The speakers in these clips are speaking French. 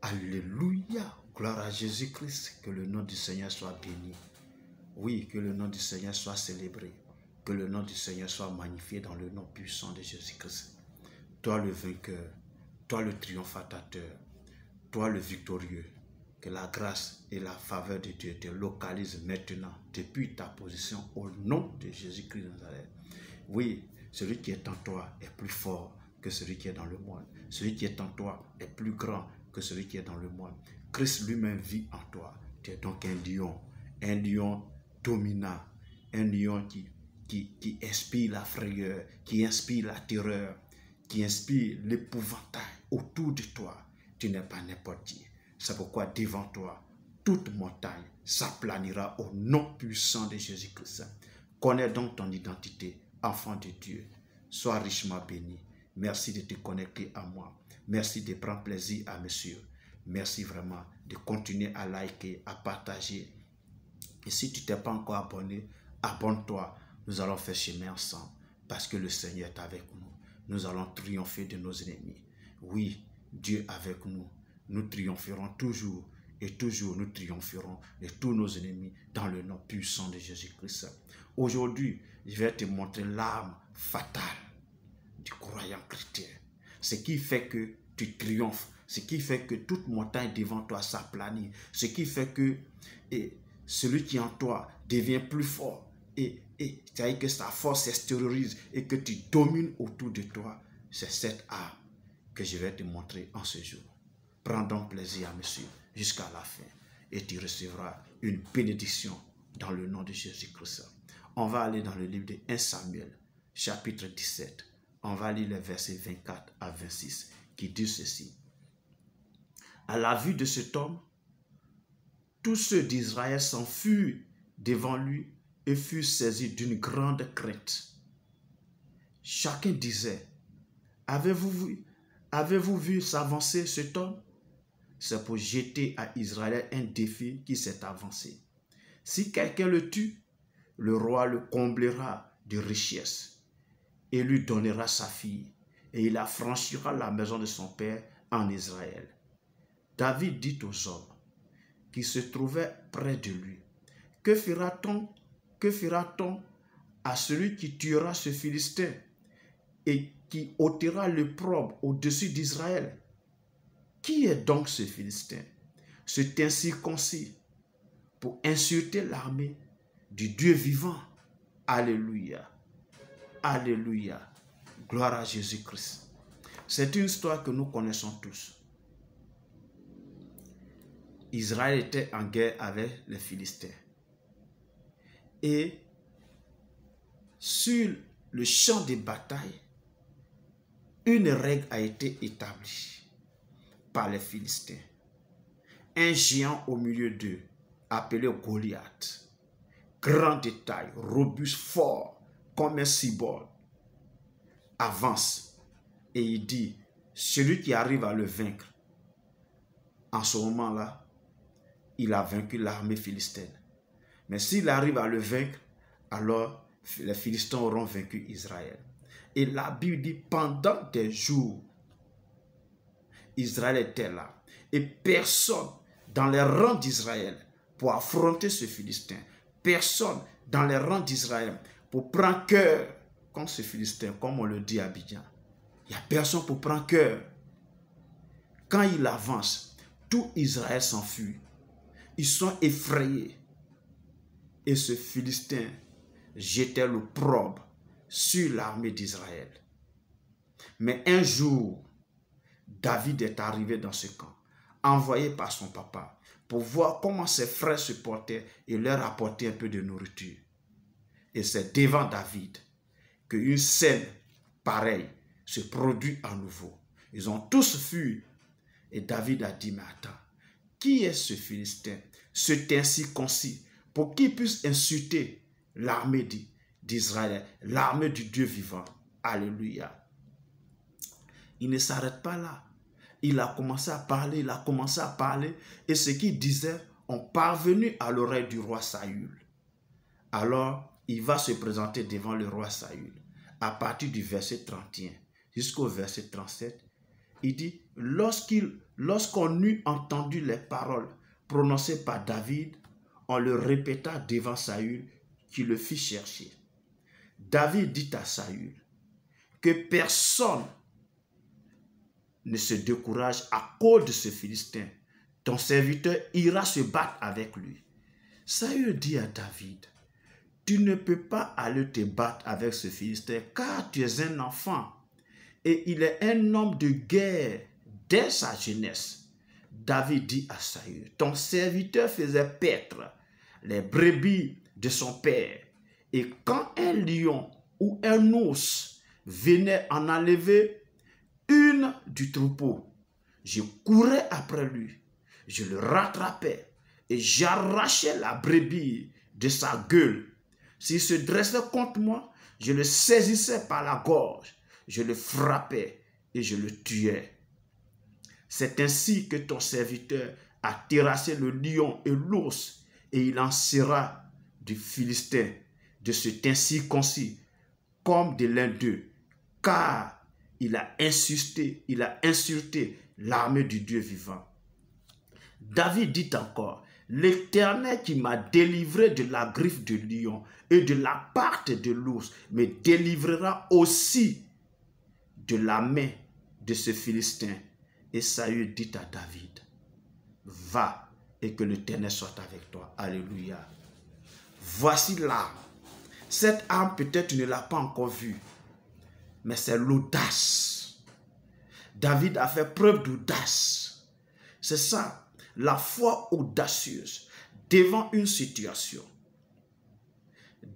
Alléluia. Gloire à Jésus-Christ. Que le nom du Seigneur soit béni. Oui, que le nom du Seigneur soit célébré. Que le nom du Seigneur soit magnifié dans le nom puissant de Jésus-Christ. Toi le vainqueur, toi le triomphateur, toi le victorieux, que la grâce et la faveur de Dieu te localisent maintenant depuis ta position au nom de Jésus-Christ de Nazareth. Oui, celui qui est en toi est plus fort que celui qui est dans le monde. Celui qui est en toi est plus grand que celui qui est dans le monde. Christ lui-même vit en toi. Tu es donc un lion dominant, un lion qui inspire la frayeur, qui inspire la terreur, qui inspire l'épouvantail autour de toi. Tu n'es pas n'importe qui. C'est pourquoi devant toi, toute montagne s'aplanira au nom puissant de Jésus-Christ. Connais donc ton identité, enfant de Dieu. Sois richement béni. Merci de te connecter à moi. Merci de prendre plaisir à me suivre. Merci vraiment de continuer à liker, à partager. Et si tu t'es pas encore abonné, abonne-toi. Nous allons faire chemin ensemble parce que le Seigneur est avec nous. Nous allons triompher de nos ennemis. Oui, Dieu est avec nous. Nous triompherons toujours et toujours nous triompherons de tous nos ennemis dans le nom puissant de Jésus-Christ. Aujourd'hui, je vais te montrer l'arme fatale du croyant chrétien. Ce qui fait que tu triomphes, ce qui fait que toute montagne devant toi s'aplanit, ce qui fait que celui qui est en toi devient plus fort c'est-à-dire que sa force s'extériorise et que tu domines autour de toi. C'est cette arme que je vais te montrer en ce jour. Prends donc plaisir à me suivre jusqu'à la fin et tu recevras une bénédiction dans le nom de Jésus-Christ. On va aller dans le livre de 1 Samuel, chapitre 17. On va lire les versets 24 à 26 qui disent ceci. À la vue de cet homme, tous ceux d'Israël s'enfuirent devant lui et furent saisis d'une grande crainte. Chacun disait, avez-vous vu s'avancer cet homme? C'est pour jeter à Israël un défi qui s'est avancé. Si quelqu'un le tue, le roi le comblera de richesses et lui donnera sa fille, et il affranchira la maison de son père en Israël. David dit aux hommes qui se trouvaient près de lui, que fera-t-on à celui qui tuera ce Philistin et qui ôtera l'opprobre au-dessus d'Israël? Qui est donc ce Philistin, cet incirconcis, pour insulter l'armée du Dieu vivant? Alléluia. Alléluia. Gloire à Jésus-Christ. C'est une histoire que nous connaissons tous. Israël était en guerre avec les Philistins. Et sur le champ de bataille, une règle a été établie par les Philistins. Un géant au milieu d'eux, appelé Goliath, grand de taille, robuste, fort, comme un cyborg, avance et il dit, celui qui arrive à le vaincre, en ce moment-là, il a vaincu l'armée philistine. Mais s'il arrive à le vaincre, alors les Philistins auront vaincu Israël. Et la Bible dit, pendant des jours, Israël était là. Et personne dans les rangs d'Israël pour affronter ce Philistin. Personne dans les rangs d'Israël pour prendre cœur contre ce Philistin, comme on le dit à Abidjan. Il n'y a personne pour prendre cœur. Quand il avance, tout Israël s'enfuit. Ils sont effrayés. Et ce Philistin jetait l'opprobre sur l'armée d'Israël. Mais un jour, David est arrivé dans ce camp, envoyé par son papa, pour voir comment ses frères se portaient et leur apporter un peu de nourriture. Et c'est devant David qu'une scène pareille se produit à nouveau. Ils ont tous fui. Et David a dit, mais attends, qui est ce Philistin, cet incirconcis, pour qu'il puisse insulter l'armée d'Israël, l'armée du Dieu vivant? Alléluia. Il ne s'arrête pas là. Il a commencé à parler, et ce qu'il disait ont parvenu à l'oreille du roi Saül. Alors, il va se présenter devant le roi Saül, à partir du verset 31 jusqu'au verset 37. Il dit, lorsqu'on eut entendu les paroles prononcées par David, on le répéta devant Saül qui le fit chercher. David dit à Saül que personne ne se décourage à cause de ce Philistin. Ton serviteur ira se battre avec lui. Saül dit à David, tu ne peux pas aller te battre avec ce Philistin car tu es un enfant et il est un homme de guerre dès sa jeunesse. David dit à Saül, ton serviteur faisait paître les brebis de son père et quand un lion ou un ours venait en enlever une du troupeau, je courais après lui, je le rattrapais et j'arrachais la brebis de sa gueule. S'il se dressait contre moi, je le saisissais par la gorge, je le frappais et je le tuais. C'est ainsi que ton serviteur a terrassé le lion et l'ours, et il en sera du Philistin, de cet incirconcis, comme de l'un d'eux, car il a insulté l'armée du Dieu vivant. David dit encore, l'Éternel qui m'a délivré de la griffe du lion et de la patte de l'ours me délivrera aussi de la main de ce Philistin. Et Saül dit à David, va et que l'Éternel soit avec toi. Alléluia. Voici l'arme. Cette arme, peut-être tu ne l'as pas encore vue, mais c'est l'audace. David a fait preuve d'audace. C'est ça, la foi audacieuse devant une situation,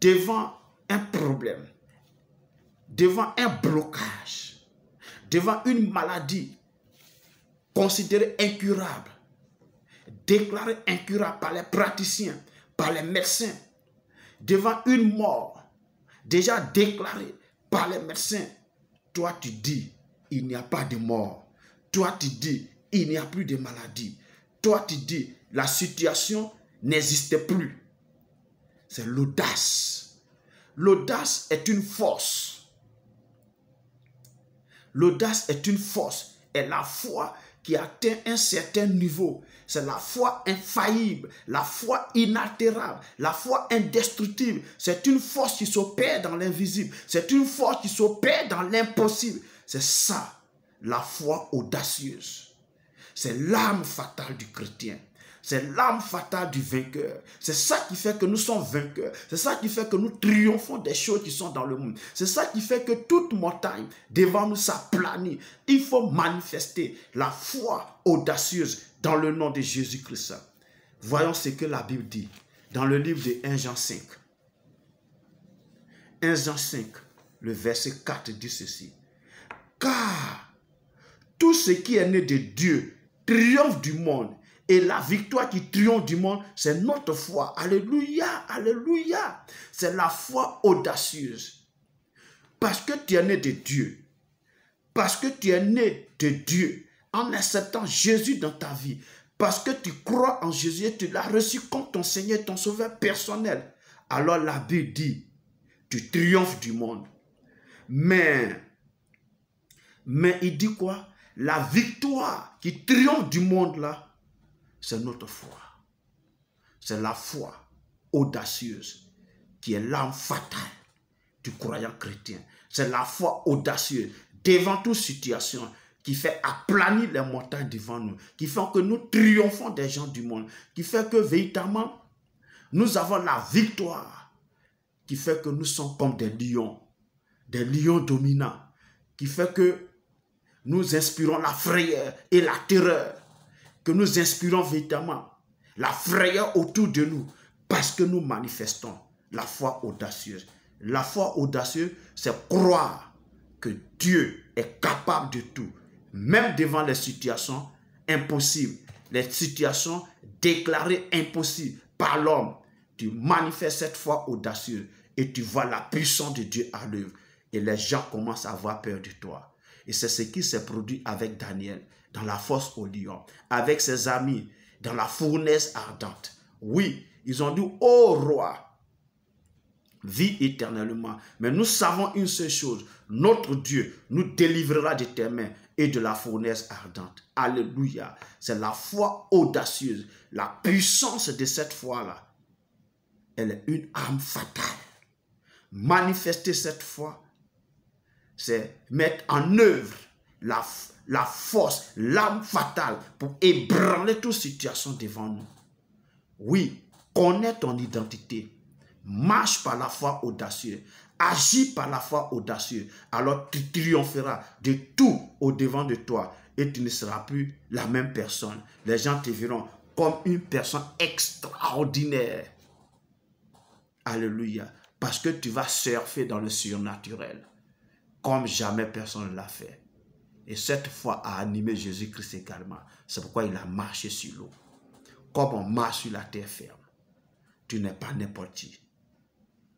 devant un problème, devant un blocage, devant une maladie considérée incurable, déclarée incurable par les praticiens, par les médecins, devant une mort déjà déclarée par les médecins. Toi tu dis, il n'y a pas de mort. Toi tu dis, il n'y a plus de maladie. Toi tu dis, la situation n'existe plus. C'est l'audace. L'audace est une force. L'audace est une force. Et la foi qui atteint un certain niveau, c'est la foi infaillible, la foi inaltérable, la foi indestructible. C'est une force qui s'opère dans l'invisible. C'est une force qui s'opère dans l'impossible. C'est ça, la foi audacieuse. C'est l'arme fatale du chrétien. C'est l'arme fatale du vainqueur. C'est ça qui fait que nous sommes vainqueurs. C'est ça qui fait que nous triomphons des choses qui sont dans le monde. C'est ça qui fait que toute montagne devant nous s'aplanit. Il faut manifester la foi audacieuse dans le nom de Jésus-Christ. Voyons ce que la Bible dit dans le livre de 1 Jean 5. 1 Jean 5, le verset 4 dit ceci. Car tout ce qui est né de Dieu triomphe du monde. Et la victoire qui triomphe du monde, c'est notre foi. Alléluia, alléluia. C'est la foi audacieuse. Parce que tu es né de Dieu. Parce que tu es né de Dieu. En acceptant Jésus dans ta vie. Parce que tu crois en Jésus et tu l'as reçu comme ton Seigneur, ton Sauveur personnel. Alors la Bible dit, tu triomphes du monde. Mais il dit quoi? La victoire qui triomphe du monde là, c'est notre foi. C'est la foi audacieuse qui est l'arme fatale du croyant chrétien. C'est la foi audacieuse devant toute situation qui fait aplanir les montagnes devant nous, qui fait que nous triomphons des gens du monde, qui fait que véritablement nous avons la victoire, qui fait que nous sommes comme des lions dominants, qui fait que nous inspirons la frayeur et la terreur, que nous inspirons véritablement la frayeur autour de nous parce que nous manifestons la foi audacieuse. La foi audacieuse, c'est croire que Dieu est capable de tout, même devant les situations impossibles, les situations déclarées impossibles par l'homme. Tu manifestes cette foi audacieuse et tu vois la puissance de Dieu à l'œuvre et les gens commencent à avoir peur de toi. Et c'est ce qui s'est produit avec Daniel dans la fosse au lion, avec ses amis dans la fournaise ardente. Oui, ils ont dit, ô roi, vit éternellement. Mais nous savons une seule chose, notre Dieu nous délivrera de tes mains et de la fournaise ardente. Alléluia. C'est la foi audacieuse. La puissance de cette foi-là, elle est une arme fatale. Manifester cette foi, c'est mettre en œuvre la force, l'arme fatale pour ébranler toute situation devant nous. Oui, connais ton identité. Marche par la foi audacieuse. Agis par la foi audacieuse. Alors tu triompheras de tout au-devant de toi et tu ne seras plus la même personne. Les gens te verront comme une personne extraordinaire. Alléluia. Parce que tu vas surfer dans le surnaturel comme jamais personne ne l'a fait. Et cette foi a animé Jésus-Christ également. C'est pourquoi il a marché sur l'eau. Comme on marche sur la terre ferme. Tu n'es pas n'importe qui.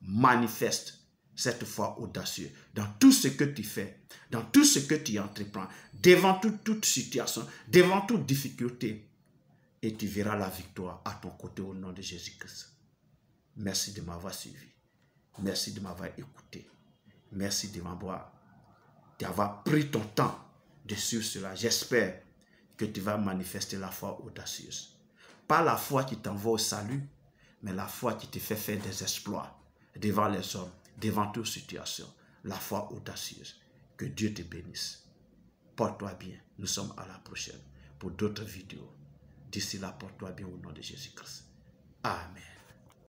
Manifeste cette foi audacieuse dans tout ce que tu fais, dans tout ce que tu entreprends, devant toute situation, devant toute difficulté. Et tu verras la victoire à ton côté au nom de Jésus-Christ. Merci de m'avoir suivi. Merci de m'avoir écouté. Merci d'avoir pris ton temps de suivre cela. J'espère que tu vas manifester la foi audacieuse. Pas la foi qui t'envoie au salut, mais la foi qui te fait faire des exploits devant les hommes, devant toute situation. La foi audacieuse. Que Dieu te bénisse. Porte-toi bien. Nous sommes à la prochaine pour d'autres vidéos. D'ici là, porte-toi bien au nom de Jésus-Christ. Amen.